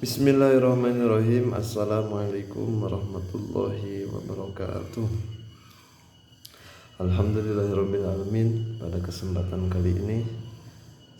Bismillahirrahmanirrahim. Assalamualaikum warahmatullahi wabarakatuh. Alhamdulillahirabbil alamin. Pada kesempatan kali ini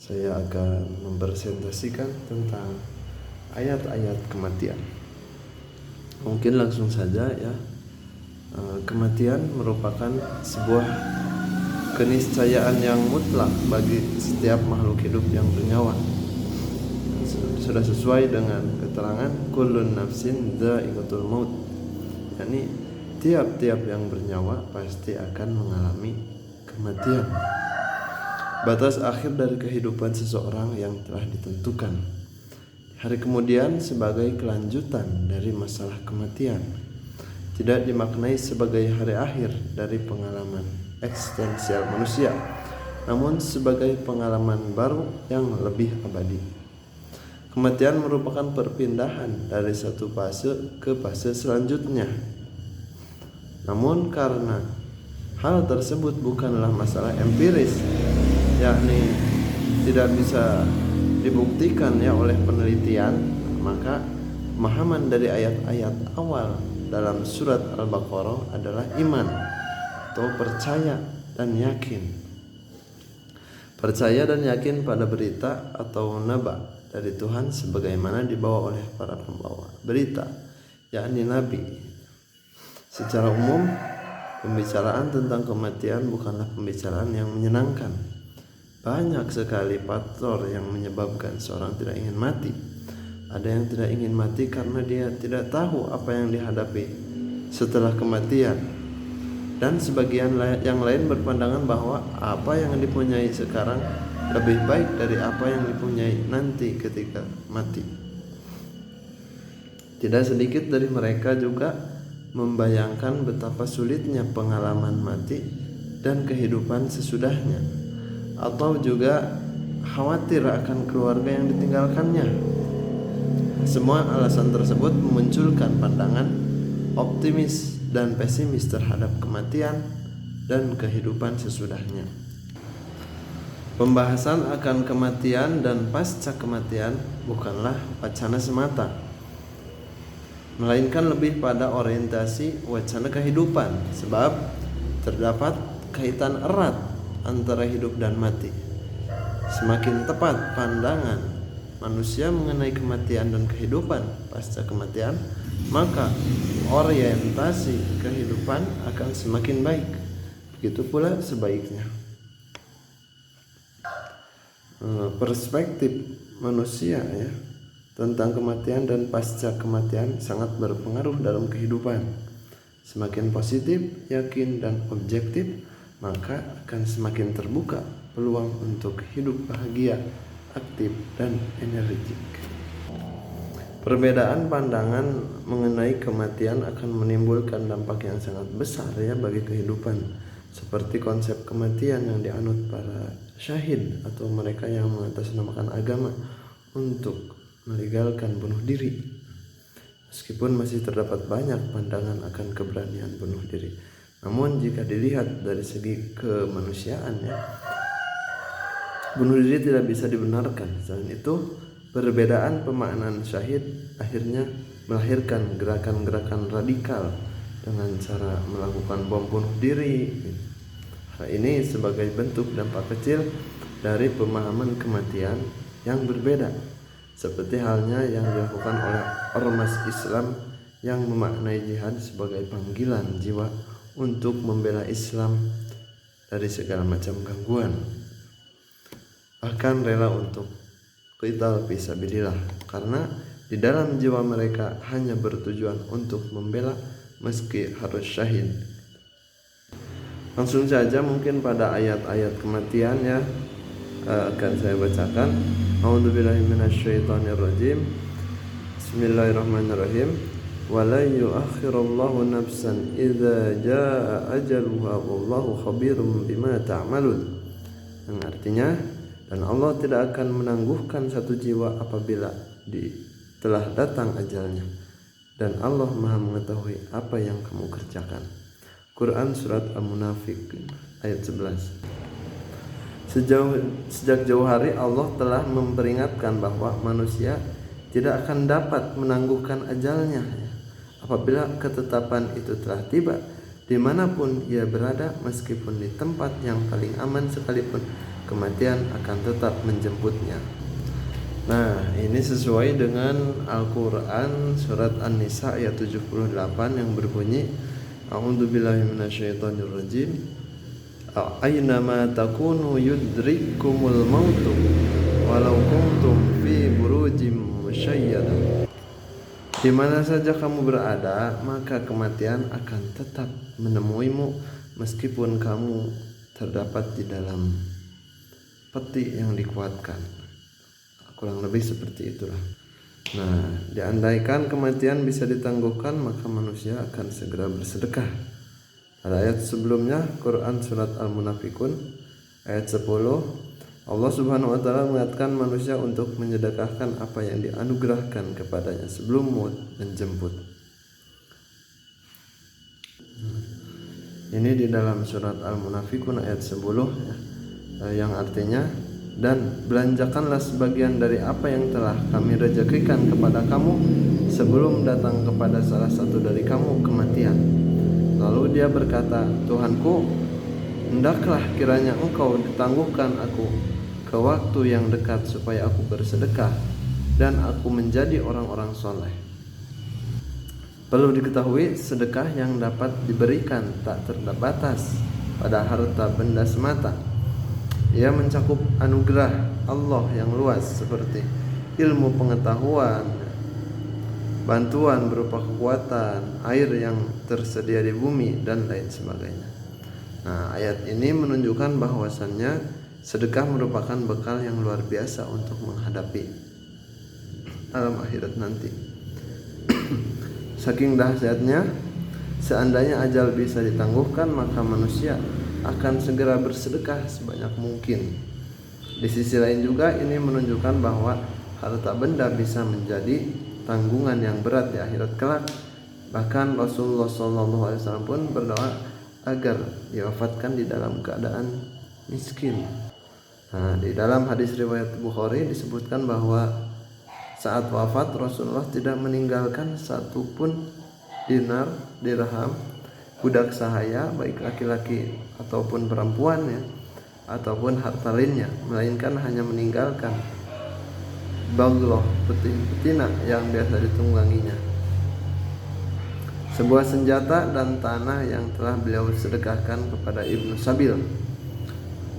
saya akan mempresentasikan tentang ayat-ayat kematian. Mungkin langsung saja ya. Kematian merupakan sebuah keniscayaan yang mutlak bagi setiap makhluk hidup yang bernyawa. Sudah sesuai dengan keterangan kullun nafsin dha'iqatul maut, yakni tiap-tiap yang bernyawa pasti akan mengalami kematian. Batas akhir dari kehidupan seseorang yang telah ditentukan. Hari kemudian sebagai kelanjutan dari masalah kematian, tidak dimaknai sebagai hari akhir dari pengalaman eksistensial manusia, namun sebagai pengalaman baru yang lebih abadi. Kematian merupakan perpindahan dari satu fase ke fase selanjutnya. Namun karena hal tersebut bukanlah masalah empiris, yakni tidak bisa dibuktikan ya oleh penelitian, maka pemahaman dari ayat-ayat awal dalam surat Al-Baqarah adalah iman atau percaya dan yakin. Percaya dan yakin pada berita atau naba dari Tuhan sebagaimana dibawa oleh para pembawa berita, yakni Nabi. Secara umum, pembicaraan tentang kematian bukanlah pembicaraan yang menyenangkan. Banyak sekali faktor yang menyebabkan seorang tidak ingin mati. Ada yang tidak ingin mati karena dia tidak tahu apa yang dihadapi setelah kematian. Dan sebagian yang lain berpandangan bahwa apa yang dipunyai sekarang lebih baik dari apa yang dipunyai nanti ketika mati. Tidak sedikit dari mereka juga membayangkan betapa sulitnya pengalaman mati dan kehidupan sesudahnya, atau juga khawatir akan keluarga yang ditinggalkannya. Semua alasan tersebut memunculkan pandangan optimis dan pesimis terhadap kematian dan kehidupan sesudahnya. Pembahasan akan kematian dan pasca kematian bukanlah wacana semata, melainkan lebih pada orientasi wacana kehidupan, sebab terdapat kaitan erat antara hidup dan mati. Semakin tepat pandangan manusia mengenai kematian dan kehidupan pasca kematian, maka orientasi kehidupan akan semakin baik. Begitu pula sebaiknya. Perspektif manusia ya tentang kematian dan pasca kematian sangat berpengaruh dalam kehidupan. Semakin positif, yakin dan objektif, maka akan semakin terbuka peluang untuk hidup bahagia, aktif dan energik. Perbedaan pandangan mengenai kematian akan menimbulkan dampak yang sangat besar ya bagi kehidupan, seperti konsep kematian yang dianut para syahid atau mereka yang mengatasnamakan agama untuk melegalkan bunuh diri. Meskipun masih terdapat banyak pandangan akan keberanian bunuh diri, namun jika dilihat dari segi kemanusiaan ya, bunuh diri tidak bisa dibenarkan. Selain itu, perbedaan pemaknaan syahid akhirnya melahirkan gerakan-gerakan radikal dengan cara melakukan bom bunuh diri. Hal ini sebagai bentuk dampak kecil dari pemahaman kematian yang berbeda, seperti halnya yang dilakukan oleh ormas Islam yang memaknai jihad sebagai panggilan jiwa untuk membela Islam dari segala macam gangguan. Bahkan rela untuk qital fisabilillah, karena di dalam jiwa mereka hanya bertujuan untuk membela meski harus syahid. Langsung saja mungkin pada ayat-ayat kematian ya akan saya bacakan. A'udzubillahi minasyaitonirrajim. Bismillahirrahmanirrahim. Wa la yu'akhirullahu nafsan idza jaa ajaluha wallahu khabirum bima ta'malun. Yang artinya, dan Allah tidak akan menangguhkan satu jiwa apabila telah datang ajalnya, dan Allah Maha mengetahui apa yang kamu kerjakan. Quran Surat Al-Munafiq ayat 11. Sejak jauh hari Allah telah memperingatkan bahwa manusia tidak akan dapat menangguhkan ajalnya apabila ketetapan itu telah tiba. Dimanapun ia berada, meskipun di tempat yang paling aman sekalipun, kematian akan tetap menjemputnya. Nah, ini sesuai dengan Al-Quran surat An-Nisa ayat 78 yang berbunyi, A'udzubillahi minasyaitonirrajim, Aynama takunu yudrikumul mautu walau kuntum fi burujim musyayyadah. Di mana saja kamu berada, maka kematian akan tetap menemuimu meskipun kamu terdapat di dalam peti yang dikuatkan. Kurang lebih seperti itulah. Nah, diandaikan kematian bisa ditangguhkan, maka manusia akan segera bersedekah. Pada ayat sebelumnya, Quran surat Al-Munafikun ayat 10, Allah Subhanahu wa taala mengatakan manusia untuk menyedekahkan apa yang dianugerahkan kepadanya sebelum maut menjemput. Ini di dalam surat Al-Munafikun ayat 10 ya, yang artinya, dan belanjakanlah sebagian dari apa yang telah kami rezekikan kepada kamu sebelum datang kepada salah satu dari kamu kematian. Lalu dia berkata, Tuhanku, hendaklah kiranya engkau ditangguhkan aku ke waktu yang dekat supaya aku bersedekah dan aku menjadi orang-orang soleh. Perlu diketahui, sedekah yang dapat diberikan tak terbatas pada harta benda semata. Ia mencakup anugerah Allah yang luas seperti ilmu pengetahuan, bantuan berupa kekuatan, air yang tersedia di bumi, dan lain sebagainya. Nah, ayat ini menunjukkan bahwasannya sedekah merupakan bekal yang luar biasa untuk menghadapi alam akhirat nanti. Saking dahsyatnya, seandainya ajal bisa ditangguhkan, maka manusia akan segera bersedekah sebanyak mungkin. Di sisi lain juga ini menunjukkan bahwa harta benda bisa menjadi tanggungan yang berat di akhirat kelak. Bahkan Rasulullah SAW pun berdoa agar diwafatkan di dalam keadaan miskin. Nah, di dalam hadis riwayat Bukhari disebutkan bahwa saat wafat Rasulullah tidak meninggalkan satupun dinar, dirham, budak sahaya, baik laki-laki ataupun perempuan ya, ataupun harta lainnya, melainkan hanya meninggalkan bagloh, betina yang biasa ditungganginya, sebuah senjata dan tanah yang telah beliau sedekahkan kepada Ibnu Sabil.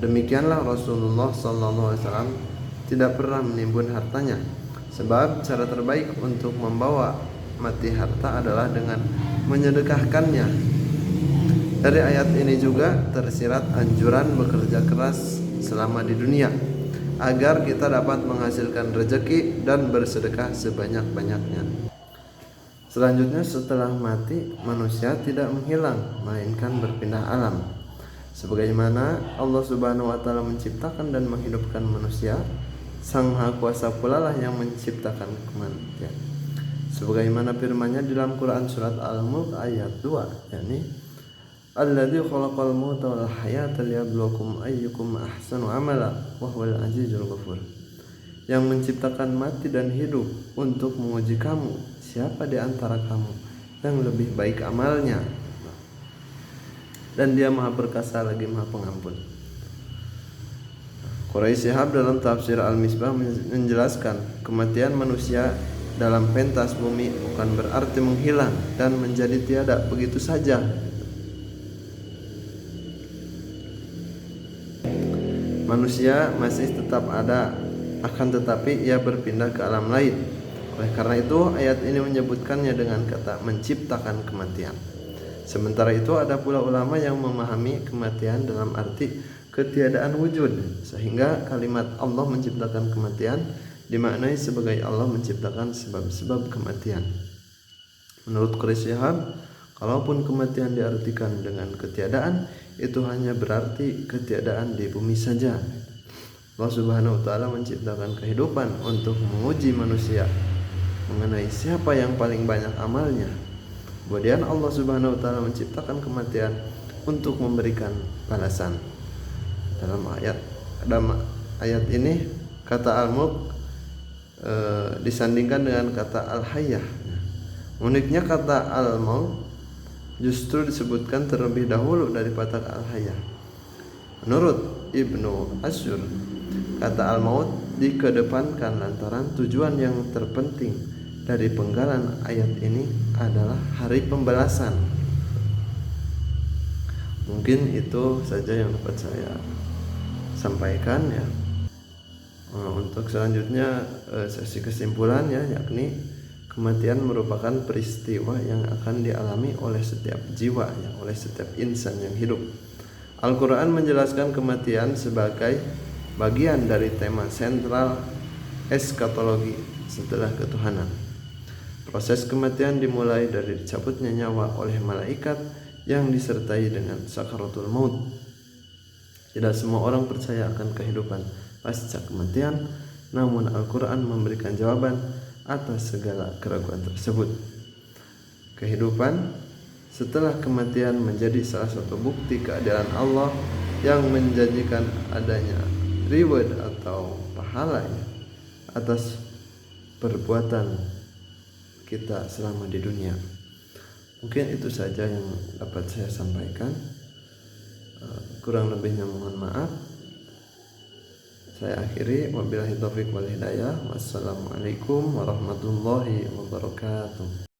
Demikianlah Rasulullah SAW tidak pernah menimbun hartanya, sebab cara terbaik untuk membawa mati harta adalah dengan menyedekahkannya. Dari ayat ini juga tersirat anjuran bekerja keras selama di dunia agar kita dapat menghasilkan rezeki dan bersedekah sebanyak-banyaknya. Selanjutnya, setelah mati, manusia tidak menghilang melainkan berpindah alam. Sebagaimana Allah Subhanahu wa taala menciptakan dan menghidupkan manusia, Sang Maha Kuasa pula lah yang menciptakan kematian. Sebagaimana firman-Nya dalam Quran surat Al-Mulk ayat 2, yakni Alladzi khalaqal mauta wal hayata liyabluwakum ayyukum ahsanu amala wa huwal azizul ghafur. Yang menciptakan mati dan hidup untuk menguji kamu, siapa di antara kamu yang lebih baik amalnya, dan Dia Maha Perkasa lagi Maha Pengampun. Quraisy Shihab dalam tafsir Al-Misbah menjelaskan kematian manusia dalam pentas bumi bukan berarti menghilang dan menjadi tiada begitu saja. Manusia masih tetap ada, akan tetapi ia berpindah ke alam lain. Oleh karena itu ayat ini menyebutkannya dengan kata menciptakan kematian. Sementara itu ada pula ulama yang memahami kematian dalam arti ketiadaan wujud, sehingga kalimat Allah menciptakan kematian dimaknai sebagai Allah menciptakan sebab-sebab kematian. Menurut Quraisy Shihab, kalaupun kematian diartikan dengan ketiadaan, itu hanya berarti ketiadaan di bumi saja. Allah Subhanahu wa taala menciptakan kehidupan untuk menguji manusia mengenai siapa yang paling banyak amalnya. Kemudian Allah Subhanahu wa taala menciptakan kematian untuk memberikan balasan. Dalam ayat ini kata Al-Mulk disandingkan dengan kata al-hayyah. Uniknya kata al-maut justru disebutkan terlebih dahulu daripada al-hayyah. Menurut Ibnu Asyur, kata al-maut dikedepankan lantaran tujuan yang terpenting dari penggalan ayat ini adalah hari pembalasan. Mungkin itu saja yang dapat saya sampaikan ya. Untuk selanjutnya sesi kesimpulan ya, yakni kematian merupakan peristiwa yang akan dialami oleh setiap jiwa ya, oleh setiap insan yang hidup. Al-Quran menjelaskan kematian sebagai bagian dari tema sentral eskatologi setelah ketuhanan. Proses kematian dimulai dari dicabutnya nyawa oleh malaikat yang disertai dengan sakaratul maut. Tidak semua orang percaya akan kehidupan pasca kematian, namun Al-Quran memberikan jawaban atas segala keraguan tersebut. Kehidupan setelah kematian menjadi salah satu bukti keadilan Allah yang menjanjikan adanya reward atau pahala atas perbuatan kita selama di dunia. Mungkin itu saja yang dapat saya sampaikan. Kurang lebihnya mohon maaf. Saya akhiri, wabillahi taufiq wal hidayah. Wassalamualaikum warahmatullahi wabarakatuh.